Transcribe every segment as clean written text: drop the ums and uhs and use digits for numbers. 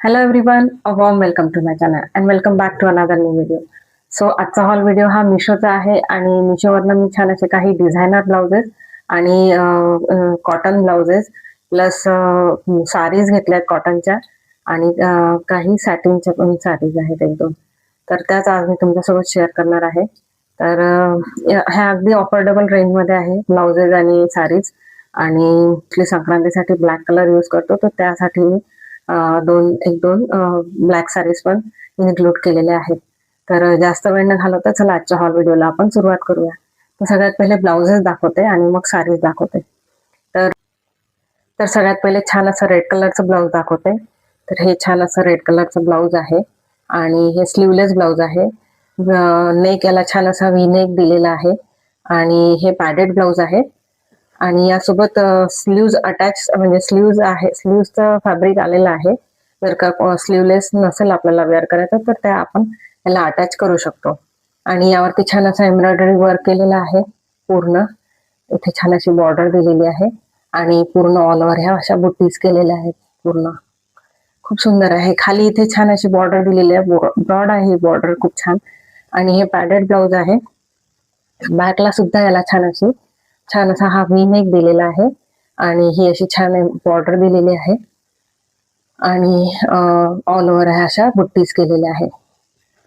Hello everyone, a warm welcome to my channel and welcome back to another new video. So आजचा hall video हा मिशोचा आहे आणि मिशोवरनं मी छान असे काही डिझायनर ब्लाउजेस आणि कॉटन ब्लाउजेस प्लस साडीज घेतल्यात कॉटनच्या आणि काही सॅटिनच्या पण साडीज आहेत एक दोन. तर त्याच आज मी तुमच्यासोबत शेअर करणार आहे. तर ह्या अगदी अफोर्डेबल रेंजमध्ये आहे ब्लाउजेस आणि साडीज. आणि संक्रांतीसाठी ब्लॅक कलर यूज करतो तर त्यासाठी मी एक दोन ब्लॅक साडीज पण इन्क्लूड केलेले आहेत. तर जास्त वेळ न घालवता चला आजच्या हॉल व्हिडिओला आपण सुरुवात करूया. तर सगळ्यात पहिले ब्लाउजेस दाखवते आणि मग साडीज दाखवते. तर तर सगळ्यात पहिले छान असं रेड कलरचं ब्लाउज दाखवते. तर हे छान असं रेड कलरचं ब्लाउज आहे आणि हे स्लीवलेस ब्लाउज आहे. नेक याला छान असा व्ही नेक दिलेला आहे आणि हे पॅडेड ब्लाउज आहे. आणि यासोबत स्लीव्ज अटॅच म्हणजे स्लीव्ज आहे, स्लीव्जचं फॅब्रिक आलेलं आहे. जर का स्लीवलेस नसेल आपल्याला वेअर करायचं तर त्या आपण याला अटॅच करू शकतो. आणि यावरती छान असं एम्ब्रॉयडरी वर्क केलेलं आहे. पूर्ण इथे छान अशी बॉर्डर दिलेली आहे आणि पूर्ण ऑल ओव्हर ह्या अशा बुट्टीज केलेल्या आहेत. पूर्ण खूप सुंदर आहे. खाली इथे छान अशी बॉर्डर दिलेली आहे, ब्रॉड आहे ही बॉर्डर खूप छान. आणि हे पॅडेड ब्लाउज आहे. बॅकला सुद्धा याला छान असा हा व्ही नेक दिलेला आहे आणि ही अशी छान बॉर्डर दिलेली आहे आणि ऑल ओव्हर ह्या अशा बुट्टीज केलेल्या आहेत.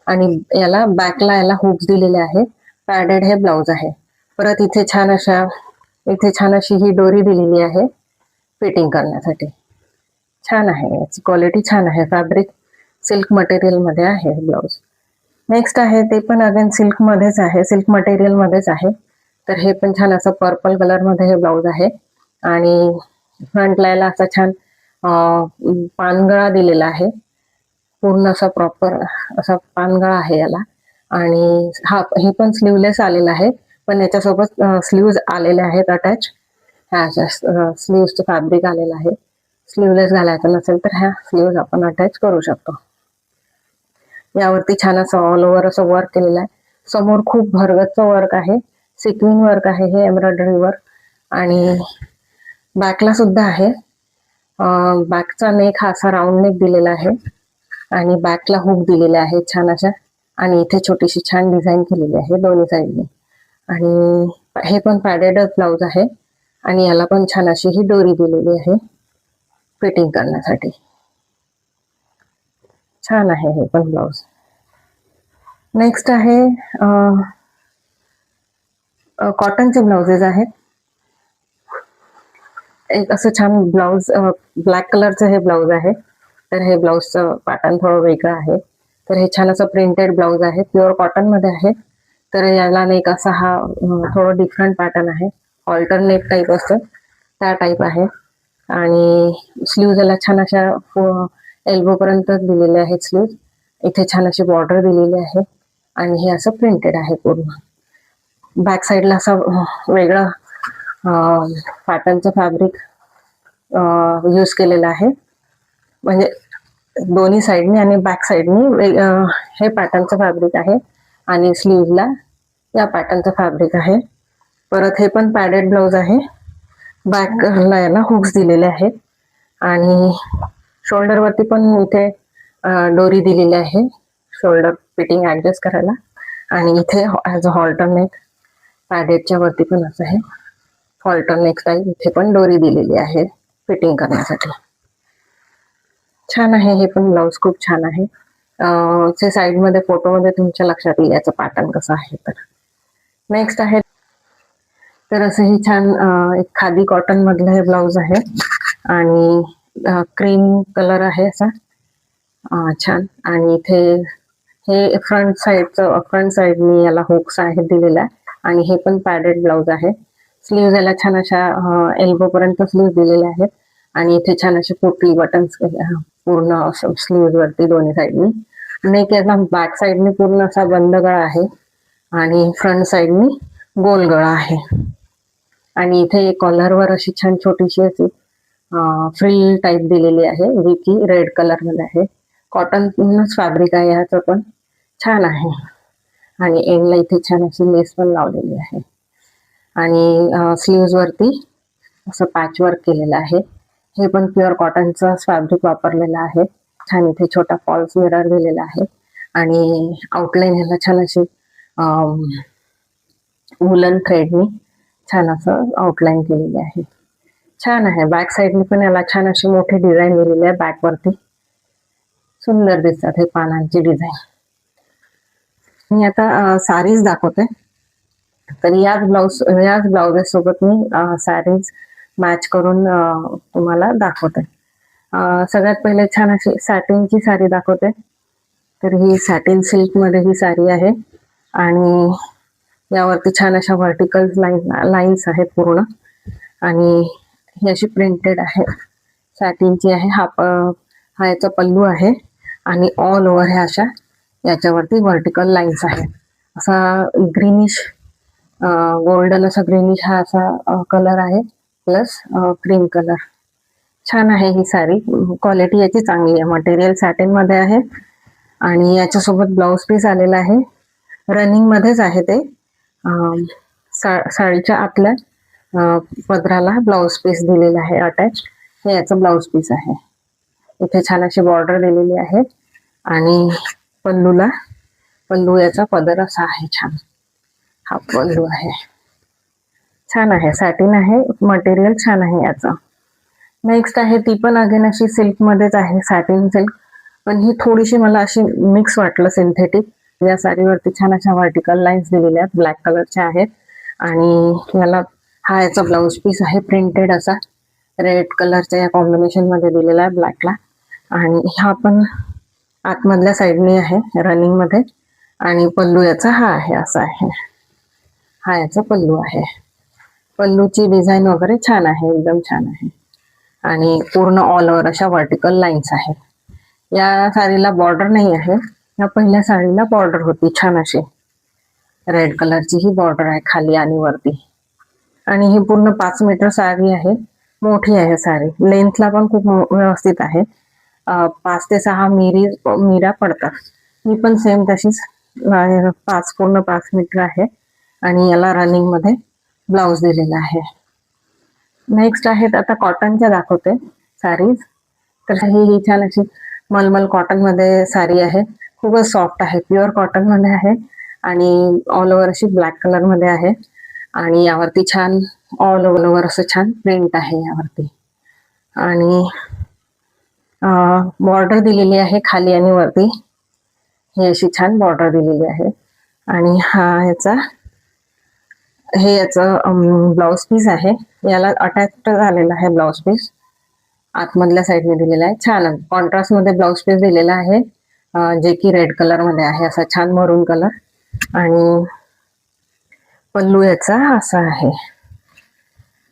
आणि याला बॅकला हुक्स दिलेले आहेत. पॅडेड हे ब्लाउज आहे. परत इथे छान अशी ही डोरी दिलेली आहे फिटिंग करण्यासाठी. छान आहे, याची क्वालिटी छान आहे. फॅब्रिक सिल्क मटेरियल मध्ये आहे ब्लाउज. नेक्स्ट आहे ते पण अगेन सिल्क मध्येच आहे, सिल्क मटेरियल मध्येच आहे. तर हे पण छान असं पर्पल कलर मध्ये हे ब्लाउज आहे आणि फ्रंटला याला असा छान पानगळा दिलेला आहे. पूर्ण असा प्रॉपर असा पानगळा आहे याला. आणि हे पण स्लीवलेस आलेला आहे, पण याच्यासोबत स्लीव्ज आलेले आहेत अटॅच. ह्या स्लीव्जचं फॅब्रिक आलेलं आहे. स्लीवलेस घालायचं नसेल तर ह्या स्लीव्ज आपण अटॅच करू शकतो. यावरती छान असं ऑल ओव्हर असं वर्क केलेलं आहे. समोर खूप भरगतचं वर्क आहे, सिक्विन वर्क आहे हे एम्ब्रॉयडरी वर्क. आणि बॅकला सुद्धा आहे. बॅकचा नेक हा असा राऊंड नेक दिलेला आहे आणि बॅकला हुक दिलेले आहे छान अशा. आणि इथे छोटीशी छान डिझाईन केलेली आहे दोन्ही साईडने. आणि हे पण पॅडेड ब्लाउज आहे आणि याला पण छान अशी ही डोरी दिलेली आहे फिटिंग करण्यासाठी. छान आहे हे पण ब्लाउज. नेक्स्ट आहे कॉटनचे ब्लाउजेस आहेत. एक असं छान ब्लाउज ब्लॅक कलरचं हे ब्लाउज आहे. तर हे ब्लाउजचं पॅटर्न थोडं वेगळं आहे. तर हे छान असं प्रिंटेड ब्लाउज आहे, प्युअर कॉटन मध्ये आहे. तर याला नेक असा हा थोडं डिफरंट पॅटर्न आहे, ऑल्टरनेट टाईप असतं त्या टाईप आहे. आणि स्लीव्ज याला छान अशा एल्बो पर्यंत दिलेले आहेत स्लीव्ज. इथे छान अशी बॉर्डर दिलेली आहे आणि हे असं प्रिंटेड आहे पूर्ण. बॅक साईडला असं वेगळं पॅटर्नचं फॅब्रिक यूज केलेलं आहे. म्हणजे दोन्ही साईडनी आणि बॅक साईडनी हे पॅटर्नचं फॅब्रिक आहे आणि स्लीव्हला या पॅटर्नचं फॅब्रिक आहे. परत हे पण पॅडेड ब्लाउज आहे. बॅकला याला हुक्स दिलेले आहेत आणि शोल्डरवरती पण इथे डोरी दिलेली आहे शोल्डर फिटिंग ऍडजस्ट करायला. आणि इथे ऍज अ हॉल्टर नेक पॅडेडच्या वरती पण असं आहे हॉल्टर नेक स्टाईल. इथे पण डोरी दिलेली आहे फिटिंग करण्यासाठी. छान आहे हे पण ब्लाउज, खूप छान आहे. ते साईडमध्ये फोटोमध्ये तुमच्या लक्षात येईल याचं पॅटर्न कसं आहे. तर नेक्स्ट आहे तर असं हे छान एक खादी कॉटन मधलं हे ब्लाउज आहे आणि क्रीम कलर आहे असा छान. आणि इथे हे फ्रंट साईडनी याला हुक्स आहेत दिलेला आणि हे पण पॅडेड ब्लाउज आहे. स्लीव्ह याला छान अशा एल्बो पर्यंत स्लीव्ह दिलेले आहेत आणि इथे छान असे पोटली बटन्स पूर्ण स्लीव्ह वरती दोन्ही साईडनी. नेक याचा बॅक साईडनी पूर्ण असा बंद गळा आहे आणि फ्रंट साईडनी गोल गळा आहे. आणि इथे कॉलरवर अशी छान छोटीशी अशी फ्रिल टाईप दिलेली आहे जी की रेड कलर मध्ये आहे. कॉटनच फॅब्रिक आहे ह्याचं पण छान आहे. आणि एंडला इथे छान अशी लेस पण लावलेली आहे. आणि स्लीव्ज वरती असं पॅच वर्क केलेलं आहे. हे पण प्युअर कॉटनचं फॅब्रिक वापरलेलं आहे छान इथे छोटा फॉल्स मिरर दिलेला आहे आणि आउटलाईन ह्याला छान अशी वुलन थ्रेडनी छान असं आउटलाईन केलेली आहे. छान आहे. बॅक साईडनी पण याला छान अशी मोठी डिझाईन दिलेली आहे. बॅक वरती सुंदर दिसतात हे पानांची डिझाईन. मी आता साडीज दाखवते. तर याच ब्लाउजेस सोबत मी साडीज मॅच करून तुम्हाला दाखवते. सगळ्यात पहिले छान अशी सॅटिनची साडी दाखवते. तर ही सॅटिन सिल्क मध्ये ही साडी आहे आणि यावरती छान अशा व्हर्टिकल लाईन्स आहेत पूर्ण आणि ही अशी प्रिंटेड आहे, सॅटिनची आहे. हा याचा पल्लू आहे आणि ऑल ओव्हर ह्या अशा याच्यावरती व्हर्टिकल लाईन्स आहेत. असा ग्रीनिश गोल्डन असा ग्रीनिश हा असा कलर आहे प्लस क्रीम कलर. छान आहे ही साडी. क्वालिटी याची चांगली आहे. मटेरियल सॅटिन मध्ये आहे आणि याच्यासोबत ब्लाउज पीस आलेला आहे. रनिंग मध्येच आहे ते. साडीच्या आतल्या पदराला ब्लाउज पीस दिलेला आहे अटॅच. हे याचं ब्लाउज पीस आहे. इथे छान अशी बॉर्डर दिलेली आहे आणि पल्लू याचा पदर असा आहे. छान हा पल्लू आहे. छान आहे. सॅटिन आहे. मटेरियल छान आहे याचं. नेक्स्ट आहे ती पण अगेन अशी सिल्क मध्येच आहे, सॅटिन सिल्क. पण ही थोडीशी मला अशी मिक्स वाटलं सिंथेटिक. या साडीवरती छान अशा व्हर्टिकल लाईन्स दिलेल्या आहेत, ब्लॅक कलरच्या आहेत आणि हा याचा ब्लाउज पीस आहे प्रिंटेड असा रेड कलरच्या या कॉम्बिनेशन मध्ये दिलेला आहे ब्लॅकला. आणि हा पण आतमधल्या साईडनी आहे रनिंग मध्ये आणि पल्लू याचा हा आहे, असा आहे. हा याचा पल्लू आहे. पल्लूची डिझाईन वगैरे छान आहे, एकदम छान आहे आणि पूर्ण ऑल ओव्हर अशा व्हर्टिकल लाईन्स आहेत. या साडीला बॉर्डर नाही आहे. या पहिल्या साडीला बॉर्डर होती छान अशी रेड कलरची. ही बॉर्डर आहे खाली आणि वरती. आणि ही पूर्ण 5 मीटर साडी आहे. मोठी आहे साडी. लेंथला पण खूप व्यवस्थित आहे. 5 ते 6 मिऱ्या पडतात. ही पण सेम तशीच पूर्ण 5 मीटर आहे आणि याला रनिंग मध्ये ब्लाउज दिलेला आहे. नेक्स्ट आहेत आता कॉटनच्या दाखवते साडीज. तर ही छान अशी मलमल कॉटन मध्ये साडी आहे. खूपच सॉफ्ट आहे. प्युअर कॉटन मध्ये आहे आणि ऑल ओव्हर अशी ब्लॅक कलर मध्ये आहे आणि यावरती छान ऑल ओव्हर असं छान प्रिंट आहे यावरती आणि बॉर्डर दिलेली आहे खाली आणि वरती. ही अशी छान बॉर्डर दिलेली आहे आणि हे याचं ब्लाउज पीस आहे. याला अटॅच झालेला आहे ब्लाउज पीस. आतमधल्या साईडने दिलेला आहे. छान कॉन्ट्रास्ट मध्ये ब्लाउज पीस दिलेला आहे जे की रेड कलर मध्ये आहे, असा छान मरून कलर. आणि पल्लू याचा असा आहे.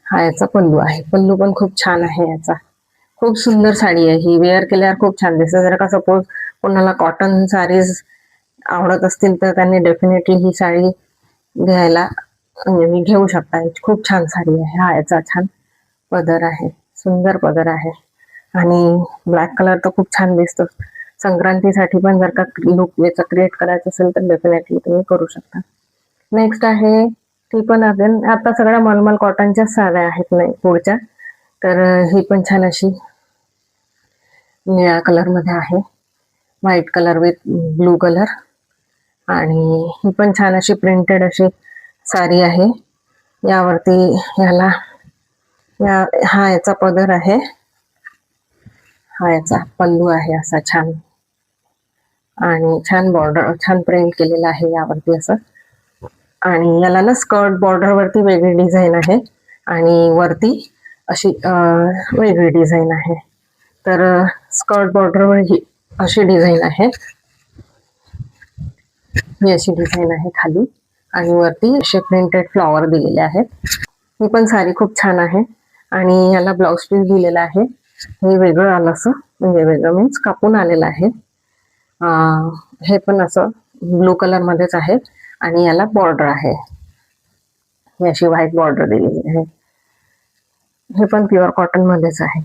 हा याचा पल्लू आहे. पल्लू पण खूप छान आहे याचा. खूप सुंदर साडी आहे ही. वेअर केल्यावर खूप छान दिसते. जर का सपोज कोणाला कॉटन साडीज आवडत असतील तर त्यांनी डेफिनेटली ही साडी घ्यायला मी घेऊ शकता. खूप छान साडी आहे. हा याचा छान पदर आहे. सुंदर पदर आहे आणि ब्लॅक कलर तर खूप छान दिसतो. संक्रांतीसाठी पण जर का लुक याचा क्रिएट करायचं असेल तर डेफिनेटली तुम्ही करू शकता. नेक्स्ट आहे ती पण अगेन आता सगळ्या मलमल कॉटनच्या साड्या आहेत नाही पुढच्या. तर ही पण छान अशी निळ्या कलर मध्ये आहे, white colour with blue colour. आणि ही पण छान अशी प्रिंटेड अशी साडी आहे. यावरती हा याचा पदर आहे. हा याचा पल्लू आहे असा छान आणि छान बॉर्डर छान प्रिंट केलेला आहे यावरती असं. आणि याला ना स्कर्ट बॉर्डर वरती वेगळी डिझाईन आहे आणि वरती अशी वेगळी डिझाईन आहे. तर स्कर्ट बॉर्डर वर ही अशी डिझाईन आहे. ही अशी डिझाईन आहे खाली आणि वरती असे प्रिंटेड फ्लॉवर दिलेले आहेत. ही पण साडी खूप छान आहे आणि याला ब्लाउज पीस दिलेला आहे. हे वेगळं आलं असं, म्हणजे वेगळं मीन्स कापून आलेलं आहे. हे पण असं ब्लू कलर मध्येच आहे आणि याला बॉर्डर आहे. ही अशी व्हाईट बॉर्डर दिलेली आहे. हे पण प्युअर कॉटन मध्येच आहे.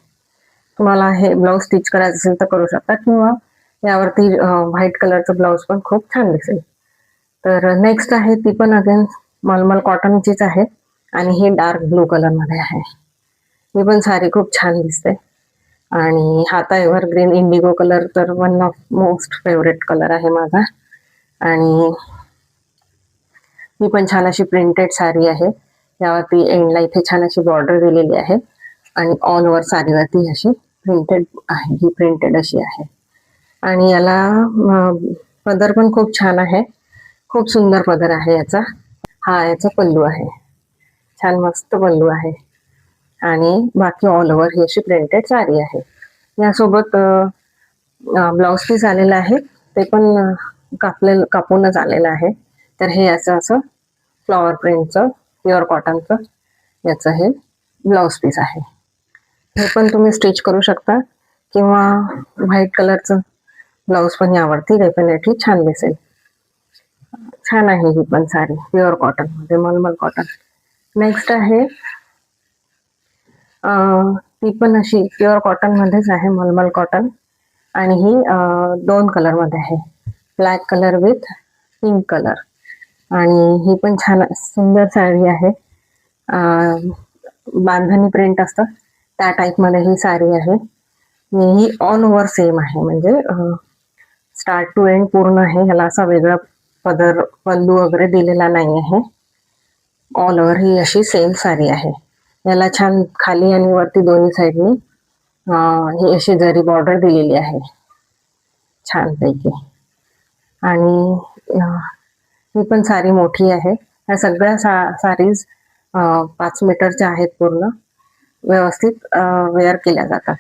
तुम्हाला हे ब्लाउज स्टिच करायचं असेल तर करू शकता किंवा यावरती व्हाईट कलरचं ब्लाउज पण खूप छान दिसेल. तर नेक्स्ट आहे ती पण अगेन मलमल कॉटनचीच आहे आणि ही डार्क ब्लू कलर मध्ये आहे. ही पण साडी खूप छान दिसते आणि हा तर एव्हरग्रीन इंडिगो कलर तर one of most favourite colour आहे माझा. आणि ही पण छान अशी प्रिंटेड साडी आहे. यावरती एंडला इथे छान अशी बॉर्डर दिलेली आहे आणि ऑल ओव्हर साडीवरती अशी प्रिंटेड आहे, ही प्रिंटेड अशी आहे. आणि याला पदर पण खूप छान आहे, खूप सुंदर पदर आहे याचा. हा याचा पल्लू आहे, छान मस्त पल्लू आहे. आणि बाकी ऑल ओव्हर ही अशी प्रिंटेड साडी आहे. यासोबत ब्लाउज पीस आलेलं आहे, ते पण कापूनच आलेलं आहे. तर हे असं असं फ्लॉवर प्रिंटचं प्युअर कॉटनचं याचं हे ब्लाउज पीस आहे. हे पण तुम्ही स्टिच करू शकता किंवा व्हाईट कलरचं ब्लाउज पण यावरती डेफिनेटली छान दिसेल. छान आहे ही पण साडी प्युअर कॉटन मध्ये, मलमल कॉटन. नेक्स्ट आहे ती पण अशी प्युअर कॉटन मध्येच आहे, मलमल कॉटन. आणि ही 2 कलर मध्ये आहे, black colour with pink colour. आणि ही पण छान सुंदर साडी आहे. बांधणी प्रिंट असतं त्या टाईप मध्ये ही साडी आहे. ही ऑल ओव्हर सेम आहे, म्हणजे स्टार्ट टू एंड पूर्ण आहे. ह्याला असा वेगळा पदर पल्लू वगैरे दिलेला नाही आहे. ऑल ओव्हर ही अशी सेम साडी आहे. याला छान खाली आणि वरती दोन्ही साईडनी ही अशी जरी बॉर्डर दिलेली आहे छान पैकी. आणि ही पण साडी मोठी आहे. ह्या सगळ्या साडीज 5 मीटरच्या आहेत, पूर्ण व्यवस्थित वेअर केल्या जातात.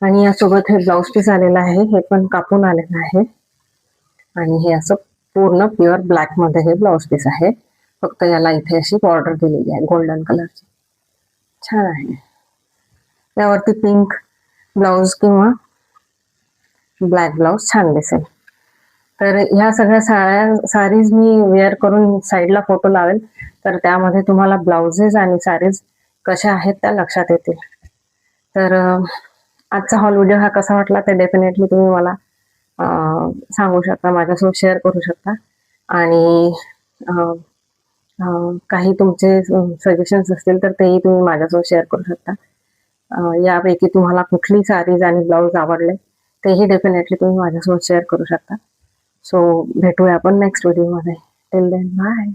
आणि यासोबत हे ब्लाउज पीस आलेलं आहे, हे पण कापून आलेलं आहे. आणि हे असं पूर्ण प्युअर ब्लॅक मध्ये हे ब्लाउज पीस आहे. फक्त याला इथे अशी बॉर्डर दिलेली आहे गोल्डन कलरची, छान आहे. यावरती पिंक ब्लाउज किंवा ब्लॅक ब्लाउज छान दिसेल. तर ह्या सगळ्या साडीज मी वेअर करून साईडला फोटो लावेल, तर त्यामध्ये तुम्हाला ब्लाउजेस आणि साडीज कशा आहेत त्या लक्षात येतील. तर आजचा हॉल व्हिडिओ हा कसा वाटला ते डेफिनेटली तुम्ही मला सांगू शकता, माझ्यासोबत शेअर करू शकता. आणि काही तुमचे सजेशन्स असतील तर तेही तुम्ही माझ्यासोबत शेअर करू शकता. यापैकी तुम्हाला कुठली साडीज आणि ब्लाउज आवडले तेही डेफिनेटली तुम्ही माझ्यासोबत शेअर करू शकता. सो भेटूया आपण नेक्स्ट व्हिडिओमध्ये. Till then bye.